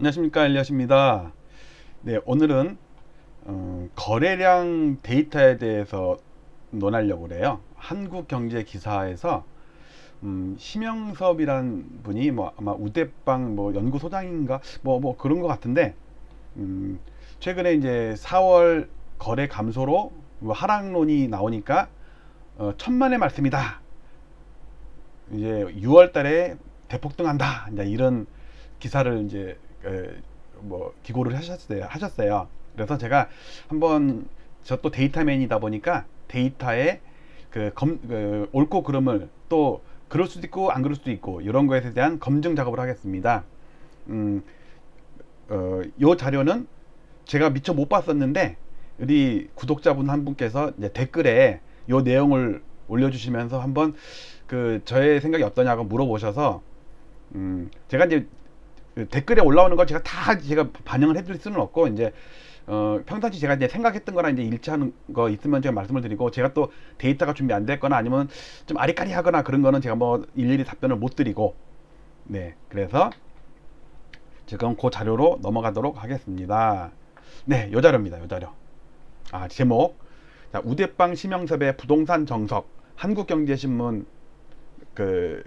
안녕하십니까, 엘리엇입니다. 네, 오늘은 거래량 데이터에 대해서 논하려고 그래요. 한국경제 기사에서 심영섭이란 분이 뭐 아마 우대빵 뭐 연구소장인가 뭐 그런 것 같은데, 최근에 이제 4월 거래 감소로 뭐 하락론이 나오니까 천만의 말씀이다. 이제 6월 달에 대폭등한다. 이제 이런 기사를 이제 뭐 기고를 하셨어요. 그래서 제가 한번 저 또 데이터맨이다 보니까 데이터의 옳고 그름을 또 그럴 수도 있고 안 그럴 수도 있고 이런 거에 대한 검증 작업을 하겠습니다. 요 자료는 제가 미처 못 봤었는데 우리 구독자분 한 분께서 이제 댓글에 요 내용을 올려주시면서 한번 저의 생각이 어떠냐고 물어보셔서 제가 이제 댓글에 올라오는 걸 제가 반영을 해드릴 수는 없고 이제 평상시 제가 이제 생각했던 거랑 이제 일치하는 거 있으면 제가 말씀을 드리고, 제가 또 데이터가 준비 안 됐거나 아니면 좀 아리까리하거나 그런 거는 제가 뭐 일일이 답변을 못 드리고, 네, 그래서 지금 그 자료로 넘어가도록 하겠습니다. 네, 요 자료입니다. 요 자료. 제목. 자, 우대빵 심영섭의 부동산 정석, 한국경제신문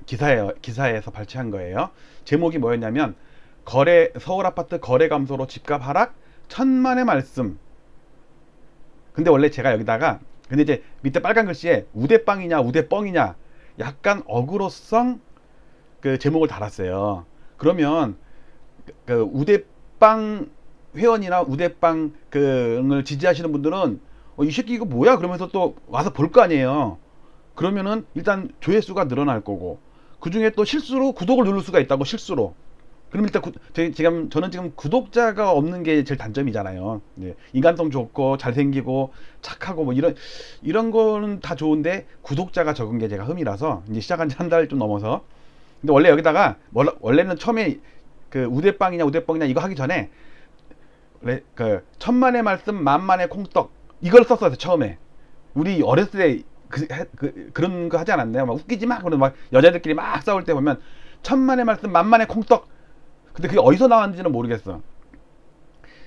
기사에서 발췌한 거예요. 제목이 뭐였냐면 서울 아파트 거래 감소로 집값 하락 천만의 말씀. 근데 원래 제가 근데 이제 밑에 빨간 글씨에 우대빵이냐 우대뻥이냐 약간 어그로성 제목을 달았어요. 그러면 우대빵 회원이나 우대빵을 지지하시는 분들은 이 새끼 이거 뭐야? 그러면서 또 와서 볼 거 아니에요. 그러면은 일단 조회수가 늘어날 거고, 그 중에 또 실수로 구독을 누를 수가 있다고, 실수로. 그럼 일단 저는 지금 구독자가 없는 게 제일 단점이잖아요. 예. 인간성 좋고 잘생기고 착하고 뭐 이런 거는 다 좋은데 구독자가 적은 게 제가 흠이라서 이제 시작한 지 한 달 좀 넘어서. 근데 원래 여기다가 원래는 처음에 우대빵이냐 우대뻥이냐 이거 하기 전에 천만의 말씀 만만의 콩떡 이걸 썼어요. 처음에 우리 어렸을 때 그런 거 하지 않았나요? 막 웃기지 마. 그러면 막 여자들끼리 막 싸울 때 보면 천만의 말씀 만만의 콩떡. 근데 그게 어디서 나왔는지는 모르겠어.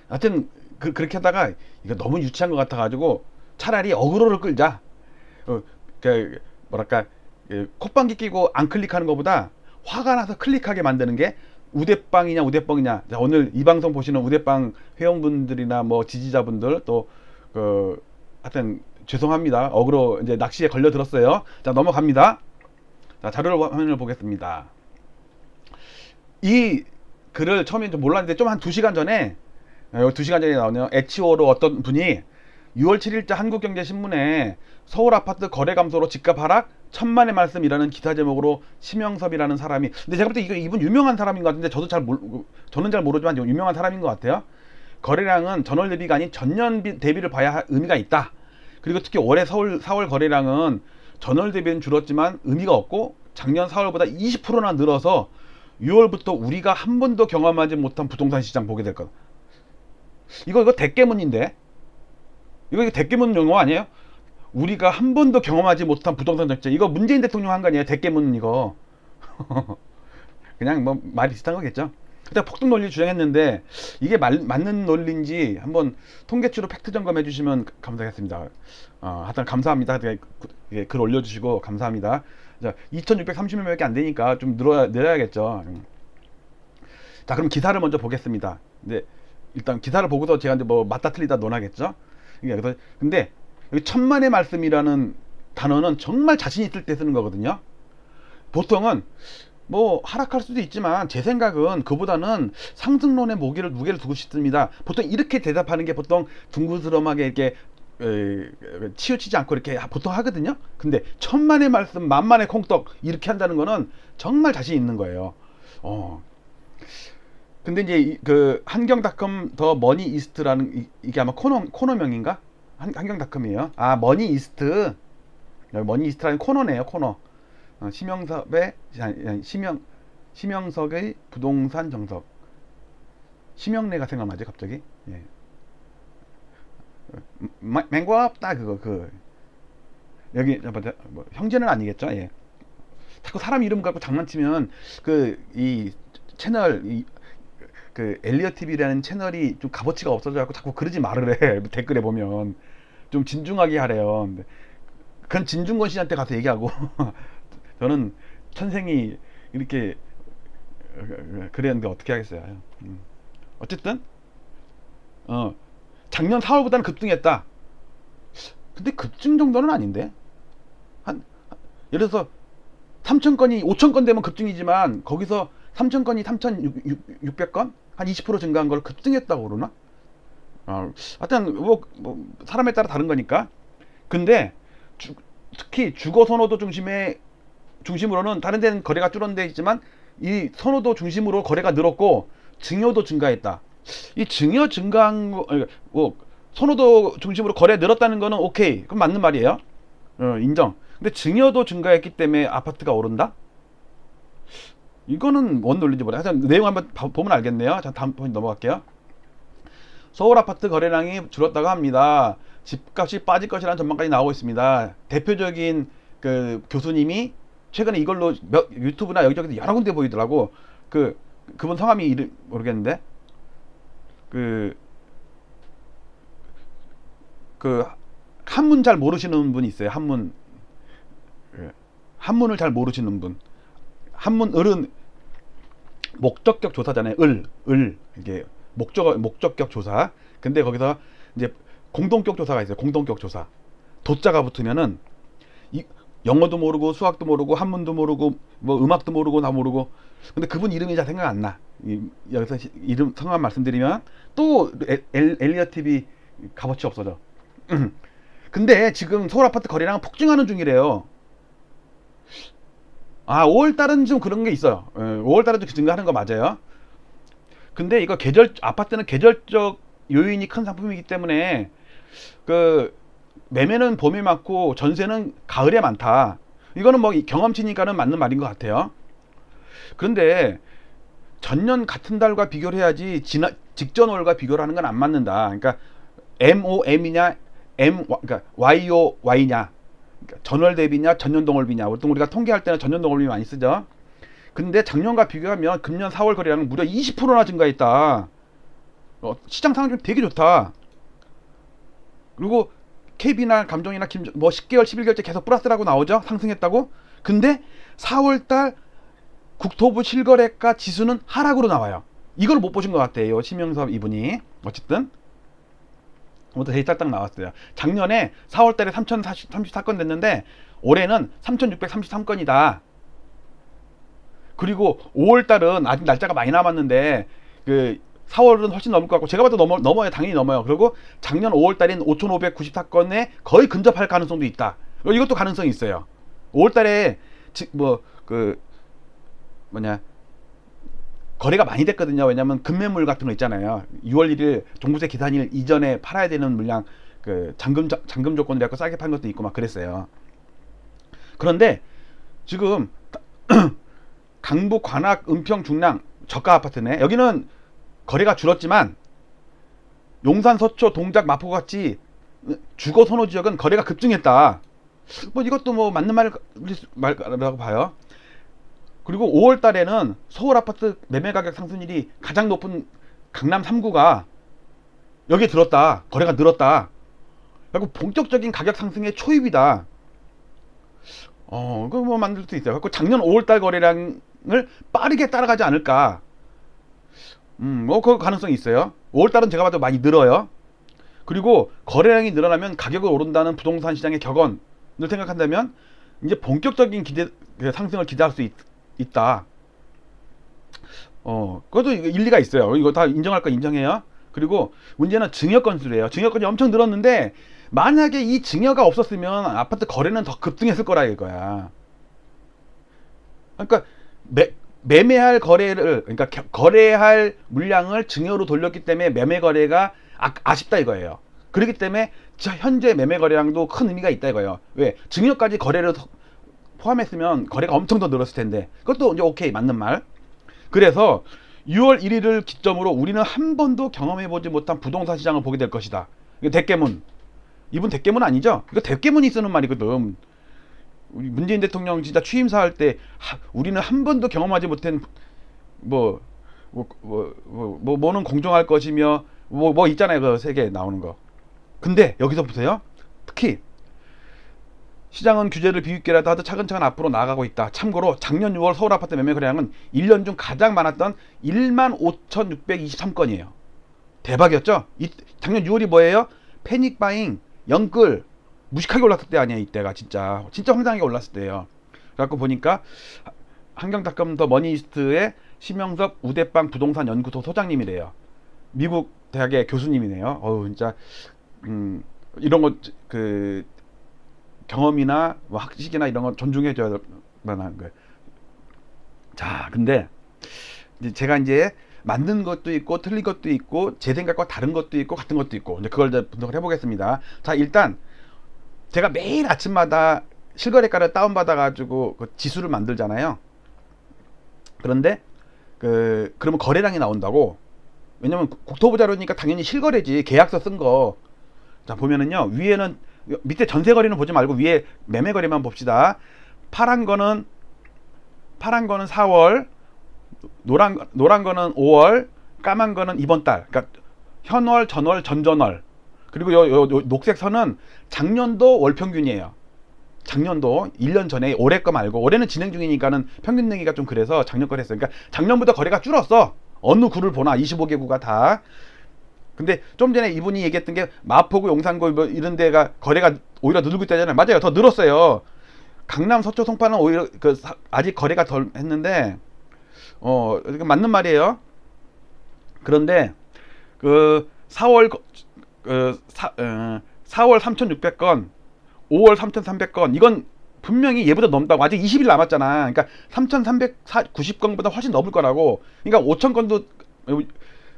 하여튼 그렇게 하다가 이거 너무 유치한 것 같아가지고 차라리 어그로를 끌자. 뭐랄까, 콧방귀 끼고 안 클릭하는 것보다 화가 나서 클릭하게 만드는 게 우대빵이냐 우대뻥이냐. 자, 오늘 이 방송 보시는 우대빵 회원분들이나 뭐 지지자분들 또 하여튼 죄송합니다. 어그로 이제 낚시에 걸려들었어요. 자, 넘어갑니다. 자, 화면을 보겠습니다. 이 글을 처음에 좀 몰랐는데 좀 한 2시간 전에 2시간 전에 나오네요. 에치오로 어떤 분이 6월 7일자 한국경제신문에 서울 아파트 거래 감소로 집값 하락 천만의 말씀이라는 기사 제목으로 심영섭이라는 사람이, 근데 제가 볼 때 이분 유명한 사람인 것 같은데 저는 잘 모르지만 유명한 사람인 것 같아요. 거래량은 전월 대비가 아닌 전년 대비를 봐야 할 의미가 있다. 그리고 특히 올해 4월 거래량은 전월 대비는 줄었지만 의미가 없고 작년 4월보다 20%나 늘어서 6월부터 우리가 한 번도 경험하지 못한 부동산 시장 보게 될 것. 이거 대깨문인데? 이거 대깨문 용어 아니에요? 우리가 한 번도 경험하지 못한 부동산 정책. 이거 문재인 대통령 한 거 아니에요? 대깨문 이거. 그냥 뭐 말이 비슷한 거겠죠. 그때 폭등 논리 주장했는데 이게 맞는 논리인지 한번 통계치로 팩트 점검해 주시면 감사하겠습니다. 하여튼 감사합니다. 글 올려주시고 감사합니다. 자, 2630명밖에 안 되니까 좀 늘어야겠죠. 자, 그럼 기사를 먼저 보겠습니다. 근데 일단 기사를 보고서 제가 이제 뭐 맞다 틀리다 논하겠죠. 근데 여기 천만의 말씀이라는 단어는 정말 자신 있을 때 쓰는 거거든요. 보통은 뭐 하락할 수도 있지만 제 생각은 그보다는 상승론의 무게를 두고 싶습니다. 보통 이렇게 대답하는 게 보통 둥그스름하게 이렇게 치우치지 않고 이렇게 보통 하거든요. 근데 천만의 말씀 만만의 콩떡 이렇게 한다는 거는 정말 자신 있는 거예요. 근데 이제 한경닷컴 더 머니 이스트라는 이게 아마 코너명인가? 한경닷컴이에요. 머니 이스트. 여기 머니 이스트라는 코너네요. 코너. 심영석의 부동산 정석. 심영래가 생각나지 갑자기. 예. 맹고 없다 그거. 여기 뭐, 형제는 아니겠죠. 예. 자꾸 사람 이름 갖고 장난치면 이 채널 그 엘리엇 TV라는 채널이 좀 값어치가 없어져갖고 자꾸 그러지 말을 해. 댓글에 보면 좀 진중하게 하래요. 근데 그건 진중권 씨한테 가서 얘기하고 저는 천생이 이렇게 그랬는데 어떻게 하겠어요. 어쨌든 작년 4월보다는 급등했다. 근데 급증 정도는 아닌데 예를 들어서 3,000건이 5,000건 되면 급증이지만 거기서 3,000건이 3,600건? 한 20% 증가한 걸 급증했다고 그러나? 하여튼 뭐 사람에 따라 다른 거니까. 근데 특히 주거 선호도 중심으로는 다른 데는 거래가 줄어든 데 있지만 이 선호도 중심으로 거래가 늘었고 증여도 증가했다. 이 증여 증가한 거, 뭐 선호도 중심으로 거래 늘었다는 거는 오케이. 그럼 맞는 말이에요. 인정. 근데 증여도 증가했기 때문에 아파트가 오른다? 이거는 뭔 논리인지 모르겠어요. 하여튼 내용 한번 보면 알겠네요. 자, 다음 포인트 넘어갈게요. 서울 아파트 거래량이 줄었다고 합니다. 집값이 빠질 것이라는 전망까지 나오고 있습니다. 대표적인 그 교수님이 최근에 이걸로 유튜브나 여기저기 여러 군데 보이더라고. 그분 성함이 이름 모르겠는데 그 한문 잘 모르시는 분이 있어요. 한문을 잘 모르시는 분. 한문 을은 목적격 조사잖아요. 이게 목적격 조사. 근데 거기서 이제 공동격 조사가 있어요. 공동격 조사. 도자가 붙으면은 영어도 모르고 수학도 모르고 한문도 모르고 뭐 음악도 모르고 나 모르고. 근데 그분 이름이 잘 생각 안 나. 여기서 이름 성함 말씀드리면 또 엘리엇 TV 값어치 없어져. 근데 지금 서울 아파트 거래량은 폭증하는 중이래요. 5월달은 좀 그런 게 있어요. 5월달은 좀 증가하는 거 맞아요. 근데 이거 아파트는 계절적 요인이 큰 상품이기 때문에 그 매매는 봄에 많고 전세는 가을에 많다. 이거는 뭐 경험치니까는 맞는 말인 것 같아요. 그런데 전년 같은 달과 비교를 해야지 직전 월과 비교를 하는 건 안 맞는다. 그러니까 MOM이냐 그러니까 YOY냐 전월 대비냐 전년 동월비냐. 보통 우리가 통계할 때는 전년 동월비 많이 쓰죠. 근데 작년과 비교하면 금년 4월 거래량은 무려 20%나 증가했다. 시장 상황 좀 되게 좋다. 그리고 KB나 감정이나 뭐 10개월 11개월째 계속 플러스라고 나오죠. 상승했다고. 근데 4월달 국토부 실거래가 지수는 하락으로 나와요. 이걸 못 보신 것 같아요. 심영섭 이분이. 어쨌든 오늘 데이터 딱 나왔어요. 작년에 4월달에 3,034건 됐는데 올해는 3,633건이다. 그리고 5월달은 아직 날짜가 많이 남았는데 4월은 훨씬 넘을 것 같고 제가 봐도 넘어요. 당연히 넘어요. 그리고 작년 5월달인 5,594건에 거의 근접할 가능성도 있다. 이것도 가능성이 있어요. 5월달에 거래가 많이 됐거든요. 왜냐면 급매물 같은 거 있잖아요. 6월 1일 종부세 기산일 이전에 팔아야 되는 물량 잔금 조건이라고 싸게 판 것도 있고 막 그랬어요. 그런데 지금 강북, 관악, 은평, 중랑 저가 아파트네. 여기는 거래가 줄었지만 용산, 서초, 동작, 마포 같이 주거 선호 지역은 거래가 급증했다. 뭐 이것도 뭐 맞는 말이라고 봐요. 그리고 5월 달에는 서울 아파트 매매 가격 상승률이 가장 높은 강남 3구가 여기에 들었다. 거래가 늘었다. 그리고 본격적인 가격 상승의 초입이다. 그거 뭐 만들 수 있어요. 그리고 작년 5월 달 거래량을 빠르게 따라가지 않을까. 뭐 그 가능성이 있어요. 5월 달은 제가 봐도 많이 늘어요. 그리고 거래량이 늘어나면 가격이 오른다는 부동산 시장의 격언을 생각한다면 이제 본격적인 상승을 기대할 수 있다. 그것도 일리가 있어요. 이거 다 인정할 거 인정해요. 그리고 문제는 증여 건수래요. 증여 건이 엄청 늘었는데 만약에 이 증여가 없었으면 아파트 거래는 더 급등했을 거라 이거야. 그러니까 매매할 그러니까 거래할 물량을 증여로 돌렸기 때문에 매매 거래가 아쉽다 이거예요. 그렇기 때문에 현재 매매 거래량도 큰 의미가 있다 이거예요. 왜? 증여까지 거래를 포함했으면 거래가 엄청 더 늘었을 텐데. 그것도 이제 오케이 맞는 말. 그래서 6월 1일을 기점으로 우리는 한 번도 경험해보지 못한 부동산 시장을 보게 될 것이다. 이거 대깨문. 이분 대깨문 아니죠? 이거 대깨문이 쓰는 말이거든. 우리 문재인 대통령 진짜 취임사 할 때 우리는 한 번도 경험하지 못한 뭐는 공정할 것이며 뭐 있잖아요. 그 세계 나오는 거. 근데 여기서 보세요. 특히 시장은 규제를 비웃게라도 하듯 차근차근 앞으로 나아가고 있다. 참고로 작년 6월 서울 아파트 매매 거래량은 1년 중 가장 많았던 15,623건이에요. 대박이었죠? 작년 6월이 뭐예요? 패닉 바잉, 영끌, 무식하게 올랐을 때 아니에요. 이때가 진짜 황당하게 올랐을 때예요. 그래갖고 보니까 한경닷컴 더 머니이스트의 심영섭 우대빵 부동산 연구소 소장님이래요. 미국 대학의 교수님이네요. 어우 진짜 이런 거 경험이나 뭐 학식이나 이런 거 존중해줘야 만한 거예요. 자, 근데 제가 이제 맞는 것도 있고 틀린 것도 있고 제 생각과 다른 것도 있고 같은 것도 있고 이제 그걸 분석을 해보겠습니다. 자, 일단 제가 매일 아침마다 실거래가를 다운받아 가지고 그 지수를 만들잖아요. 그런데 그러면 거래량이 나온다고. 왜냐면 국토부 자료니까 당연히 실거래지, 계약서 쓴 거. 자, 보면은요, 위에는 밑에 전세 거래는 보지 말고 위에 매매 거래만 봅시다. 파란 거는 4월, 노란 거는 5월, 까만 거는 이번 달. 그러니까 현월, 전월, 전전월. 그리고 요 녹색 선은 작년도 월 평균이에요. 작년도 1년 전에, 올해 거 말고, 올해는 진행 중이니까는 평균 내기가 좀 그래서 작년 거를 했어요. 그러니까 작년보다 거래가 줄었어. 어느 구를 보나 25개 구가 다. 근데 좀 전에 이분이 얘기했던 게 마포구, 용산구 뭐 이런 데가 거래가 오히려 늘고 있다잖아요. 맞아요. 더 늘었어요. 강남, 서초, 송파는 오히려 아직 거래가 덜 했는데 맞는 말이에요. 그런데 4월 3,600건, 5월 3,300건, 이건 분명히 얘보다 넘다고. 아직 20일 남았잖아. 그러니까 3,390건보다 훨씬 넘을 거라고. 그러니까 5,000건도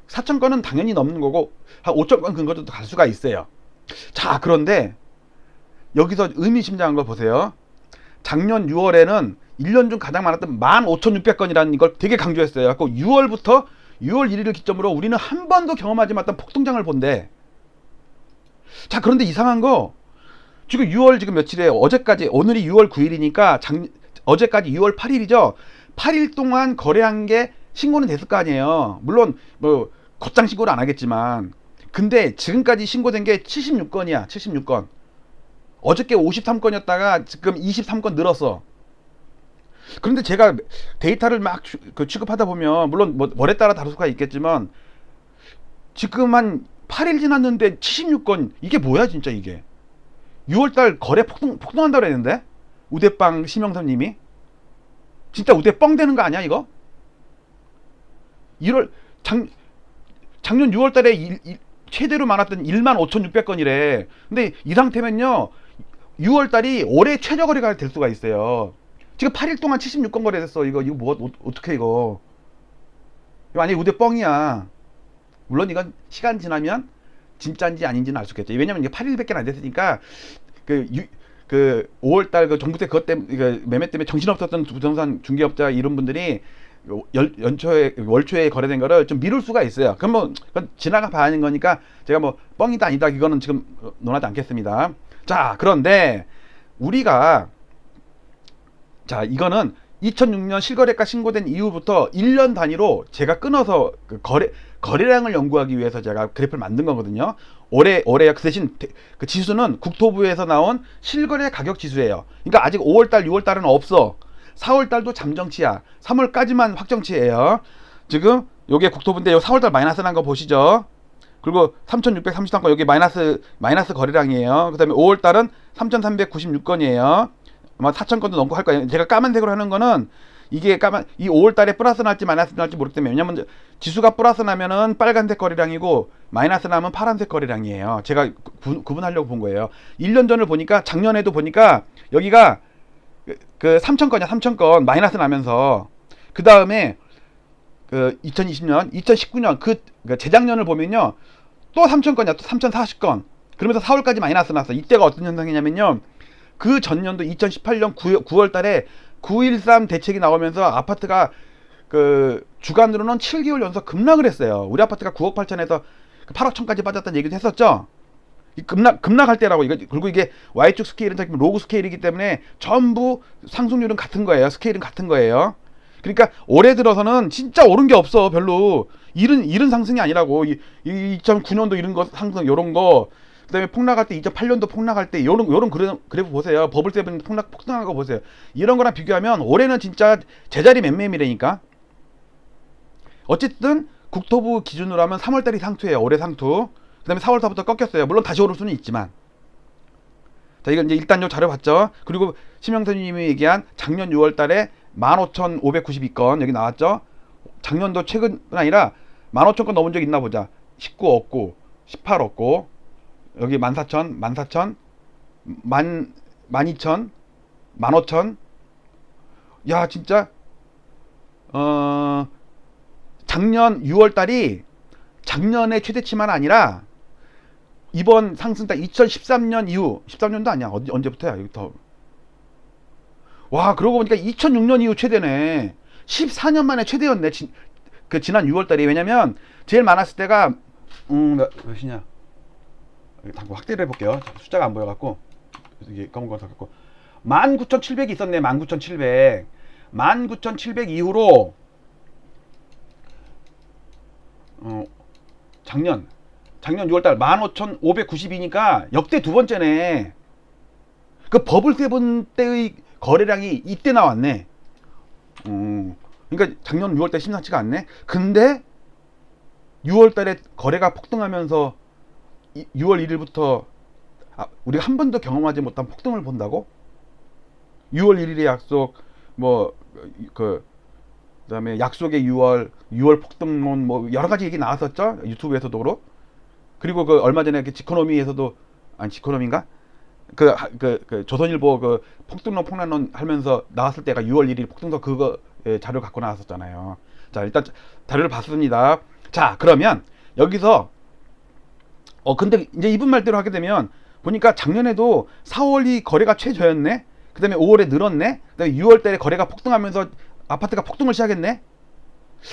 4,000건은 당연히 넘는 거고 한 5,000건 근거도 갈 수가 있어요. 자, 그런데 여기서 의미심장한 걸 보세요. 작년 6월에는 1년 중 가장 많았던 15,600건이라는 이걸 되게 강조했어요. 그래서 6월부터 6월 1일을 기점으로 우리는 한 번도 경험하지 못한 폭등장을 본대. 자, 그런데 이상한 거, 지금 6월 지금 며칠에, 어제까지, 오늘이 6월 9일이니까 어제까지 6월 8일이죠. 8일 동안 거래한 게 신고는 됐을 거 아니에요. 물론 뭐 곧장 신고를 안 하겠지만. 근데 지금까지 신고된 게 76건이야. 76건. 어저께 53건이었다가 지금 23건 늘었어. 그런데 제가 데이터를 막 취급하다 보면, 물론 뭐 월에 따라 다를 수가 있겠지만, 지금 한 8일 지났는데 76건, 이게 뭐야 진짜 이게. 6월달 거래 폭등한다고 그랬는데, 우대빵 심영섭님이. 진짜 우대 뻥 되는 거 아니야 이거? 작년 6월달에 최대로 많았던 15,600건이래. 근데 이 상태면요, 6월달이 올해 최저 거래가 될 수가 있어요. 지금 8일 동안 76건 거래됐어. 이거 뭐 어떻게 이거 만약에 우대 뻥이야. 물론 이건 시간 지나면 진짜인지 아닌지는 알 수 있겠죠. 왜냐면 이게 8일밖에 안 됐으니까. 5월달 그 정부 때 그것 때문에, 매매 때문에 정신없었던 부동산 중개업자 이런 분들이 월초에 거래된 거를 좀 미룰 수가 있어요. 그럼 뭐 그건 지나가 봐야 하는 거니까 제가 뭐 뻥이다 아니다 이거는 지금 논하지 않겠습니다. 자, 그런데 우리가, 자, 이거는 2006년 실거래가 신고된 이후부터 1년 단위로 제가 끊어서 거래량을 연구하기 위해서 제가 그래프를 만든 거거든요. 올해 그 대신 그 지수는 국토부에서 나온 실거래 가격 지수예요. 그러니까 아직 5월달, 6월달은 없어. 4월달도 잠정치야. 3월까지만 확정치예요. 지금 요게 국토부인데 요 4월달 마이너스 난 거 보시죠. 그리고 3,633건 여기 마이너스 거래량이에요. 그 다음에 5월달은 3,396건이에요. 아마 4,000건도 넘고 할 거예요. 제가 까만색으로 하는 거는 이게 이 5월달에 플러스 날지 마이너스 날지 모르기 때문에. 왜냐면 지수가 플러스 나면은 빨간색 거래량이고 마이너스 나면 파란색 거래량이에요. 제가 구분하려고 본 거예요. 1년 전을 보니까, 작년에도 보니까 여기가 3,000건이야. 3,000건 마이너스 나면서. 그 다음에 2020년, 2019년 그러니까 재작년을 보면요, 또 3,000건이야. 또 3,040건. 그러면서 4월까지 마이너스 났어. 이때가 어떤 현상이냐면요, 그 전년도 2018년 9월 달에 9.13 대책이 나오면서 아파트가 주간으로는 7개월 연속 급락을 했어요. 우리 아파트가 9억 8천에서 8억 천까지 빠졌다는 얘기도 했었죠. 급락할 때라고. 그리고 이게 Y축 스케일은 로그 스케일이기 때문에 전부 상승률은 같은 거예요. 스케일은 같은 거예요. 그러니까 올해 들어서는 진짜 오른 게 없어. 별로 이른 상승이 아니라고. 2009년도 이런 거 상승 요런 거, 그다음에 폭락할 때 2008년도 폭락할 때 요런 그래프 보세요. 버블 세븐 폭등한 거 보세요. 이런 거랑 비교하면 올해는 진짜 제자리 맴맴이라니까. 어쨌든 국토부 기준으로 하면 3월달이 상투예요. 올해 상투. 그다음에 4월달부터 꺾였어요. 물론 다시 오를 수는 있지만. 자, 이건 이제 일단 요 자료 봤죠. 그리고 심영선님이 얘기한 작년 6월달에 15,592건 여기 나왔죠. 작년도 최근 아니라 15,000건 넘은 적 있나 보자. 19 없고 18 없고 여기 14,000, 14,000, 12,000, 15,000. 야, 진짜 작년 6월달이 작년의 최대치만 아니라 이번 상승달 2013년 이후, 13년도 아니야. 언제부터야? 여기부터. 와, 그러고 보니까 2006년 이후 최대네. 14년 만에 최대였네. 지난 6월달이. 왜냐면 제일 많았을 때가 몇이냐? 다시 확대를 해볼게요. 숫자가 안 보여갖고 이게 검은 거 갖고 19,700이 있었네. 19,700. 19,700 이후로 작년 6월달 15,592니까 역대 두 번째네. 그 버블 세븐 때의 거래량이 이때 나왔네. 그러니까 작년 6월달 심상치가 않네. 근데 6월달에 거래가 폭등하면서 6월 1일부터 우리가 한 번도 경험하지 못한 폭등을 본다고? 6월 1일의 약속, 그다음에 약속의 6월 폭등론, 여러 가지 얘기 나왔었죠. 유튜브에서도 그렇고. 그리고 얼마 전에 지코노미에서도, 아니 지코노미인가? 조선일보 폭등론 폭락론 하면서 나왔을 때가 6월 1일 폭등서 그거 자료 갖고 나왔었잖아요. 자, 일단 자료를 봤습니다. 자, 그러면 여기서 근데 이제 이분 말대로 하게 되면 보니까 작년에도 4월이 거래가 최저였네. 그 다음에 5월에 늘었네. 그 다음에 6월달에 거래가 폭등하면서 아파트가 폭등을 시작했네.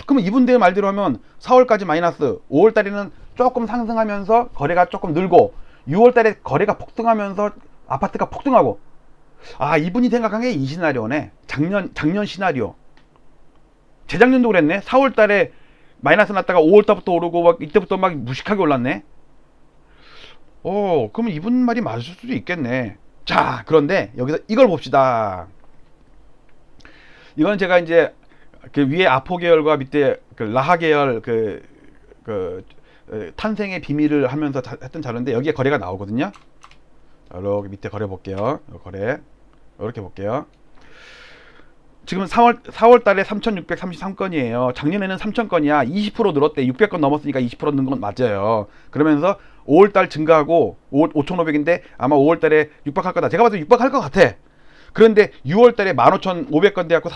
그러면 이분들 말대로 하면 4월까지 마이너스, 5월달에는 조금 상승하면서 거래가 조금 늘고, 6월달에 거래가 폭등하면서 아파트가 폭등하고. 아, 이분이 생각한 게 이 시나리오네. 작년 시나리오. 재작년도 그랬네. 4월달에 마이너스 났다가 5월달부터 오르고 이때부터 막 무식하게 올랐네. 그러면 이분 말이 맞을 수도 있겠네. 자, 그런데 여기서 이걸 봅시다. 이건 제가 이제 위에 아포 계열과 밑에 라하 계열 탄생의 비밀을 하면서 했던 자료인데 여기에 거래가 나오거든요. 이렇게 밑에 거래 볼게요. 거래 이렇게 볼게요. 지금 4월 달에 3,633건이에요. 작년에는 3,000건이야. 20% 늘었대. 600건 넘었으니까 20% 는 건 맞아요. 그러면서 5월 달 증가하고 5,500인데 아마 5월 달에 육박할 거다. 제가 봐도 육박할 것 같아. 그런데 6월 달에 15,500건 돼갖고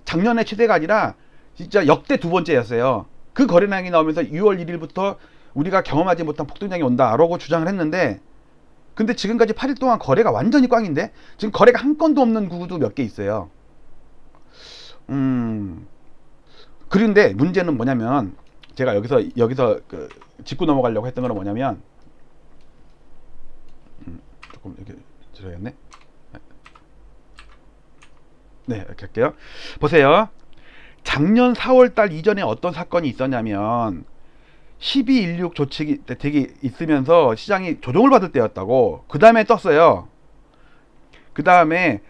작년의 최대가 아니라 진짜 역대 두 번째였어요. 그 거래량이 나오면서 6월 1일부터 우리가 경험하지 못한 폭등량이 온다라고 주장을 했는데, 근데 지금까지 8일 동안 거래가 완전히 꽝인데, 지금 거래가 한 건도 없는 구도 몇 개 있어요. 그런데 문제는 뭐냐면, 제가 여기서 짚고 넘어가려고 했던 건 뭐냐면, 조금 이렇게 들어야겠네. 네, 이렇게 할게요. 보세요. 작년 4월달 이전에 어떤 사건이 있었냐면 12.16 조치 대책이 있으면서 시장이 조정을 받을 때였다고. 그 다음에 떴어요. 그 다음에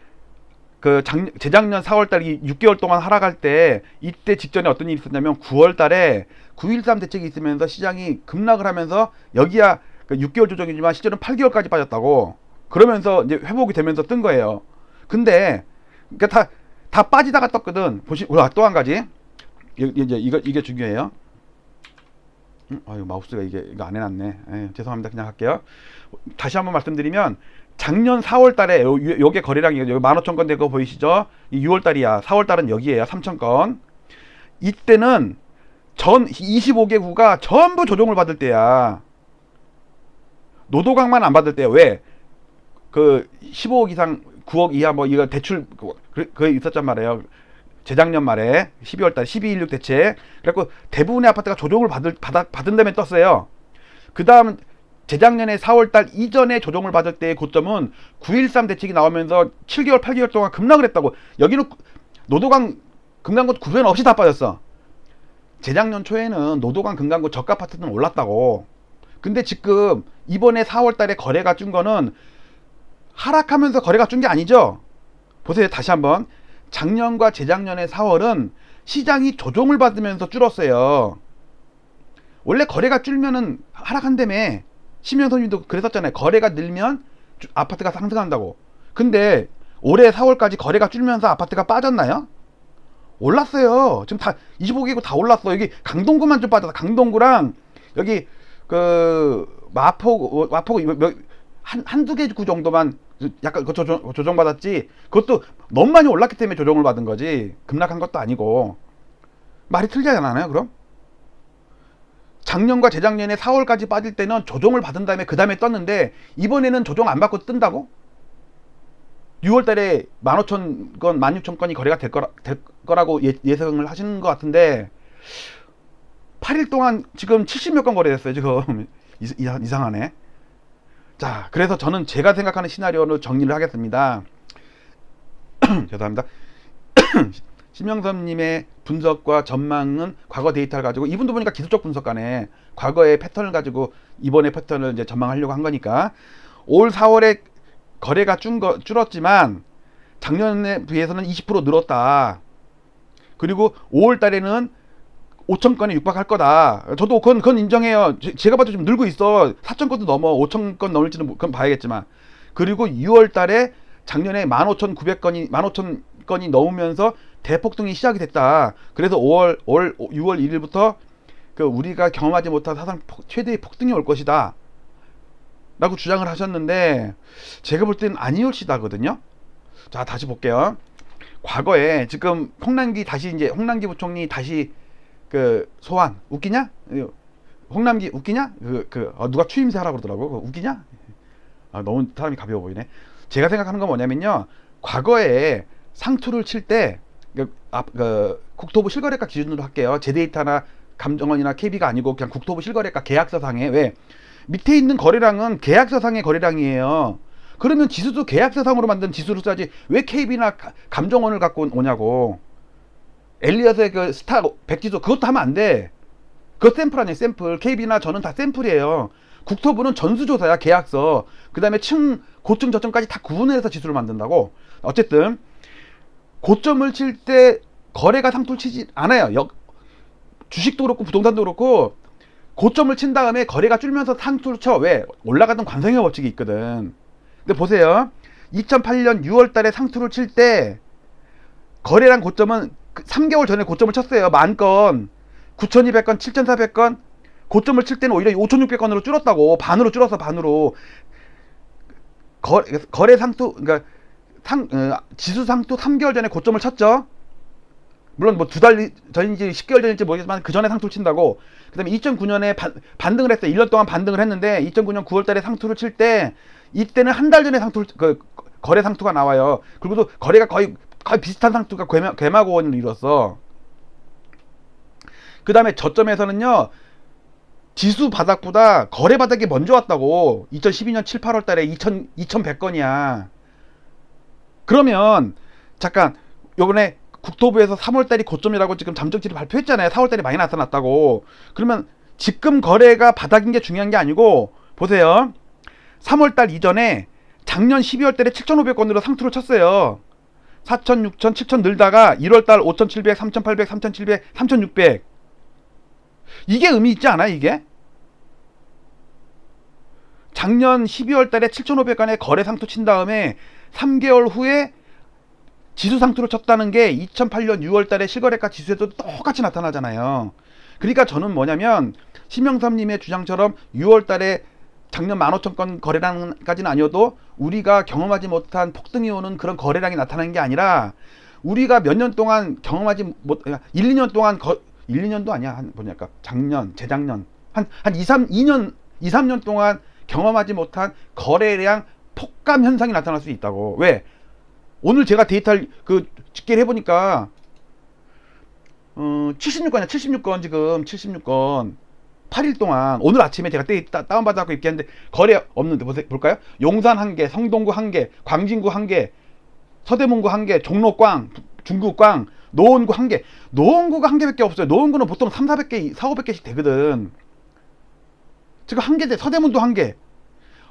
재작년 4월달 6개월 동안 하락할 때, 이때 직전에 어떤 일이 있었냐면 9월달에 9.13 대책이 있으면서 시장이 급락을 하면서, 여기야 6개월 조정이지만 실제로는 8개월까지 빠졌다고. 그러면서 이제 회복이 되면서 뜬 거예요. 근데 그러니까 다 빠지다가 떴거든. 또 한 가지. 이게 중요해요. 이거 마우스가 이거 안 해놨네. 죄송합니다. 그냥 할게요. 다시 한번 말씀드리면, 작년 4월 달에 요게 거래량이 여기 15,000건 된 거 보이시죠? 이 6월 달이야. 4월 달은 여기에요. 3,000건. 이때는 전 25개구가 전부 조정을 받을 때야. 노도강만 안 받을 때야. 왜? 15억 이상 9억 이하 이거 대출 그게 있었단 말이에요. 재작년 말에 12월 달 12.16 대책. 그래갖고 대부분의 아파트가 조정을 받은 다음에 떴어요. 그 다음 재작년에 4월 달 이전에 조정을 받을 때의 고점은 9.13 대책이 나오면서 7개월 8개월 동안 급락을 했다고. 여기는 노도강 금강구 구변 없이 다 빠졌어. 재작년 초에는 노도강 금강구 저가 아파트는 올랐다고. 근데 지금 이번에 4월달에 거래가 준 거는 하락하면서 거래가 준 게 아니죠. 보세요. 다시 한번. 작년과 재작년의 4월은 시장이 조정을 받으면서 줄었어요. 원래 거래가 줄면은 하락한다며. 심영선님도 그랬었잖아요. 거래가 늘면 아파트가 상승한다고. 근데 올해 4월까지 거래가 줄면서 아파트가 빠졌나요? 올랐어요. 지금 다 25개구 다 올랐어. 여기 강동구만 좀 빠졌어. 강동구랑 여기 마포구 한두 개 구 정도만 약간 조정받았지. 그것도 너무 많이 올랐기 때문에 조정을 받은 거지. 급락한 것도 아니고. 말이 틀리지 않아요, 그럼? 작년과 재작년에 4월까지 빠질 때는 조정을 받은 다음에 그 다음에 떴는데, 이번에는 조정 안 받고 뜬다고? 6월달에 15,000건, 16,000건이 거래가 될 거라고 예상을 하시는 것 같은데, 8일 동안 지금 70몇 건 거래됐어요, 지금. 이상하네. 자, 그래서 저는 제가 생각하는 시나리오로 정리를 하겠습니다. 죄송합니다. 심영섭님의 분석과 전망은 과거 데이터를 가지고, 이분도 보니까 기술적 분석가네. 과거의 패턴을 가지고 이번의 패턴을 이제 전망하려고 한 거니까. 올 4월에 거래가 줄었지만 작년에 비해서는 20% 늘었다. 그리고 5월 달에는 5,000건에 육박할 거다. 저도 그건 인정해요. 제가 봐도 좀 늘고 있어. 4,000건도 넘어. 5,000건 넘을지는 그건 봐야겠지만. 그리고 6월 달에 작년에 15,000건이 넘으면서 대폭등이 시작이 됐다. 그래서 6월 1일부터 우리가 경험하지 못한 사상 최대의 폭등이 올 것이다 라고 주장을 하셨는데, 제가 볼 때는 아니올시다거든요. 자, 다시 볼게요. 과거에 지금 홍남기 부총리 다시 소환 웃기냐? 홍남기 웃기냐? 누가 추임새 하라고 그러더라고. 웃기냐? 너무 사람이 가벼워 보이네. 제가 생각하는 건 뭐냐면요, 과거에 상투를 칠 때 국토부 실거래가 기준으로 할게요. 제데이터나 감정원이나 KB가 아니고 그냥 국토부 실거래가 계약서상에, 왜 밑에 있는 거래량은 계약서상의 거래량이에요. 그러면 지수도 계약서상으로 만든 지수로 써야지 왜 KB나 감정원을 갖고 오냐고. 엘리엇의 스타 100지수 그것도 하면 안 돼. 그거 샘플 아니에요, 샘플. KB나 저는 다 샘플이에요. 국토부는 전수조사야, 계약서. 그 다음에 고점 저점까지 다 구분해서 지수를 만든다고. 어쨌든 고점을 칠 때 거래가 상투를 치지 않아요. 주식도 그렇고 부동산도 그렇고 고점을 친 다음에 거래가 줄면서 상투를 쳐. 왜? 올라가던 관성의 법칙이 있거든. 근데 보세요. 2008년 6월 달에 상투를 칠 때 거래량 고점은 3개월 전에 고점을 쳤어요. 10,000건, 9,200건, 7,400건. 고점을 칠 때는 오히려 5,600건으로 줄었다고. 반으로 줄었어, 반으로. 거래 상투, 그러니까 지수 상투 3개월 전에 고점을 쳤죠. 물론 뭐 2달 전인지 10개월 전인지 모르겠지만 그 전에 상투를 친다고. 그 다음에 2009년에 반등을 했어요. 1년 동안 반등을 했는데 2009년 9월 달에 상투를 칠 때 이때는 한 달 전에 거래 상투가 나와요. 그리고 또 거래가 거의 비슷한 상투가 괴마고원을 이뤘어. 그 다음에 저점에서는요, 지수 바닥보다 거래 바닥이 먼저 왔다고. 2012년 7, 8월 달에 2,100건이야. 그러면 잠깐, 요번에 국토부에서 3월달이 고점이라고 지금 잠정치를 발표했잖아요. 4월달이 많이 나타났다고. 그러면 지금 거래가 바닥인 게 중요한 게 아니고, 보세요. 3월달 이전에 작년 12월달에 7,500건으로 상투를 쳤어요. 4,000, 6,000, 7,000 늘다가 1월달 5,700, 3,800, 3,700, 3,600. 이게 의미 있지 않아, 이게? 작년 12월달에 7,500건에 거래 상투 친 다음에 3개월 후에 지수 상투를 쳤다는 게 2008년 6월달에 실거래가 지수에도 똑같이 나타나잖아요. 그러니까 저는 뭐냐면, 심영섭님의 주장처럼 6월달에 작년 15,000건 거래량까지는 아니어도 우리가 경험하지 못한 폭등이 오는 그런 거래량이 나타나는 게 아니라, 우리가 몇 년 동안 경험하지 못, 1, 2년 동안 1, 2년도 아니야. 뭐냐까 작년, 재작년 한 2, 3년 동안 경험하지 못한 거래량 폭감 현상이 나타날 수 있다고. 왜? 오늘 제가 데이터를 집계를 해보니까 76건이야. 76건 지금 76건 8일 동안. 오늘 아침에 제가 다운받아갖고 입기했는데 거래 없는데 볼까요? 용산 1개, 성동구 1개, 광진구 1개, 서대문구 1개, 종로 꽝, 중구 꽝, 노원구 한 개. 노원구가 한 개밖에 없어요. 노원구는 보통 3, 400개, 4, 500개씩 되거든. 지금 한 개 돼. 서대문도 한 개.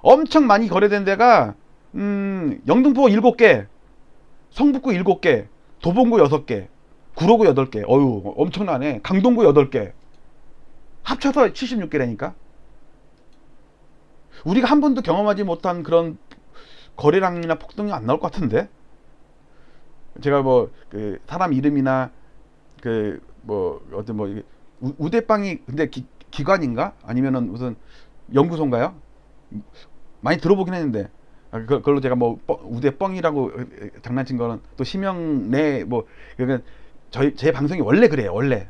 엄청 많이 거래된 데가 영등포 7개, 성북구 7개, 도봉구 6개, 구로구 8개. 어유, 엄청나네. 강동구 8개. 합쳐서 76개라니까. 우리가 한 번도 경험하지 못한 그런 거래량이나 폭등이 안 나올 것 같은데. 제가 뭐 그 사람 이름이나 그 뭐 어떤 뭐 우대빵이 근데 기관인가 아니면은 무슨 연구소인가요? 많이 들어보긴 했는데 그걸로 제가 뭐 우대뻥이라고 장난친 거는 또 심형래 뭐 그러니까 제 방송이 원래 그래요. 원래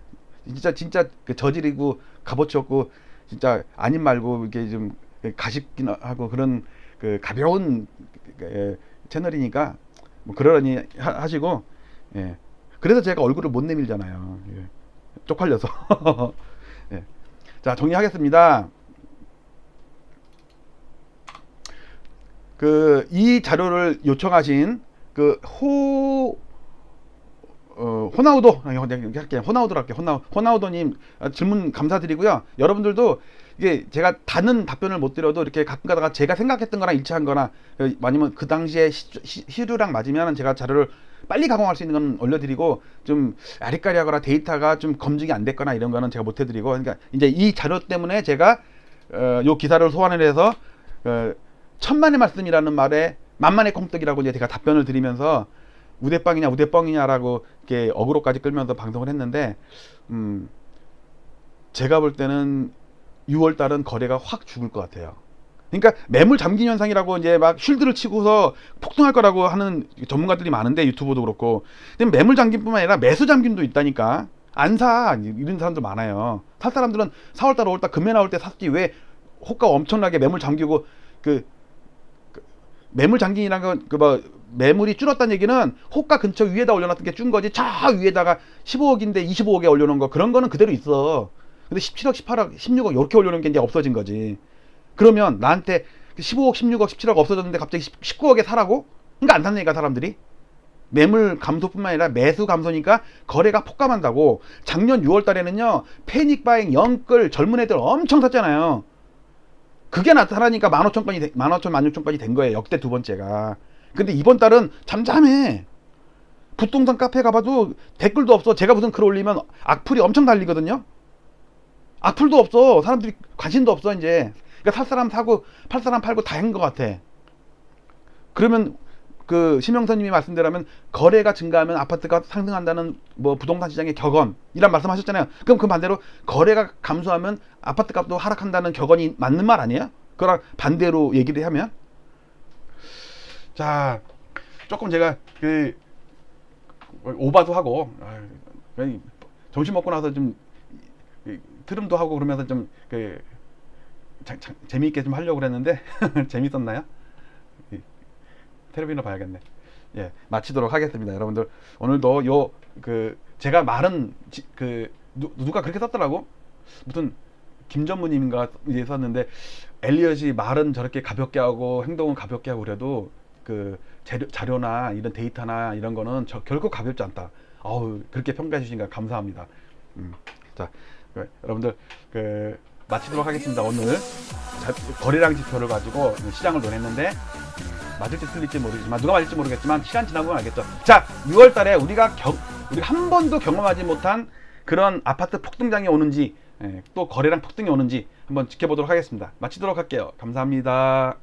진짜 그 저질이고 값어치 없고 진짜 아님 말고 이렇게 좀 가식긴 하고 그런 그 가벼운 채널이니까 뭐 그러려니 하시고, 예. 그래서 제가 얼굴을 못 내밀잖아요. 예. 쪽팔려서. 예. 자, 정리하겠습니다. 이 자료를 요청하신 호나우도, 호나우도로 할게요. 호나우도님 질문 감사드리고요. 여러분들도 이게 제가 다는 답변을 못 드려도 이렇게 가끔 가다가 제가 생각했던 거랑 일치한 거나 아니면 그 당시에 시류랑 맞으면 제가 자료를 빨리 가공할 수 있는 건 올려드리고 좀 아리까리하거나 데이터가 좀 검증이 안 됐거나 이런 거는 제가 못 해드리고 그러니까 이제 이 자료 때문에 제가 요 기사를 소환을 해서 천만의 말씀이라는 말에 만만의 콩떡이라고 이제 제가 답변을 드리면서 우대빵이냐 우대뻥이냐라고 이렇게 어그로까지 끌면서 방송을 했는데 제가 볼 때는 6월달은 거래가 확 죽을 것 같아요. 그러니까 매물 잠긴 현상이라고 이제 막 쉴드를 치고서 폭등할 거라고 하는 전문가들이 많은데 유튜브도 그렇고 근데 매물 잠김뿐만 아니라 매수 잠김도 있다니까. 안 사 이런 사람들 많아요. 살 사람들은 4월달 5월달 금매 나올 때 샀지 왜 호가 엄청나게 매물 잠기고 매물 잠긴이라는 건 뭐 매물이 줄었다는 얘기는 호가 근처 위에다 올려놨던 게 준 거지. 저 위에다가 15억인데 25억에 올려놓은 거 그런 거는 그대로 있어. 근데 17억, 18억, 16억 이렇게 올려놓은 게 이제 없어진 거지. 그러면 나한테 15억, 16억, 17억 없어졌는데 갑자기 19억에 사라고? 그러니까 안 샀으니까 사람들이. 매물 감소뿐만 아니라 매수 감소니까 거래가 폭감한다고. 작년 6월 달에는요. 패닉 바잉, 영끌, 젊은 애들 엄청 샀잖아요. 그게 나타나니까 15,000건이 16,000건이 된 거예요. 역대 두 번째가. 근데 이번 달은 잠잠해. 부동산 카페 가봐도 댓글도 없어. 제가 무슨 글 올리면 악플이 엄청 달리거든요. 악플도 없어. 사람들이 관심도 없어 이제. 그러니까 살 사람 사고 팔 사람 팔고 다 한 것 같아. 그러면 심영선님이 말씀대로면 거래가 증가하면 아파트가 상승한다는 뭐 부동산 시장의 격언이란 말씀하셨잖아요. 그럼 그 반대로 거래가 감소하면 아파트 값도 하락한다는 격언이 맞는 말 아니에요? 그거랑 반대로 얘기를 하면 자 조금 제가 오바도 하고 점심 먹고 나서 좀 트름도 하고 그러면서 좀 재미있게 좀 하려고 그랬는데 재밌었나요? 텔레비전을 봐야겠네. 예, 마치도록 하겠습니다. 여러분들 오늘도 제가 말은 누가 그렇게 썼더라고. 무슨 김전무님인가 이제 썼는데 엘리엇이 말은 저렇게 가볍게 하고 행동은 가볍게 하고 그래도 자료나 이런 데이터나 이런 거는 결코 가볍지 않다. 아우 그렇게 평가해 주시니까 감사합니다. 자 여러분들 마치도록 하겠습니다. 오늘 거래량 지표를 가지고 시장을 논했는데 맞을지 틀릴지 모르지만 누가 맞을지 모르겠지만 시간 지나보면 알겠죠. 자 6월달에 우리가 한 번도 경험하지 못한 그런 아파트 폭등장이 오는지 또 거래량 폭등이 오는지 한번 지켜보도록 하겠습니다. 마치도록 할게요. 감사합니다.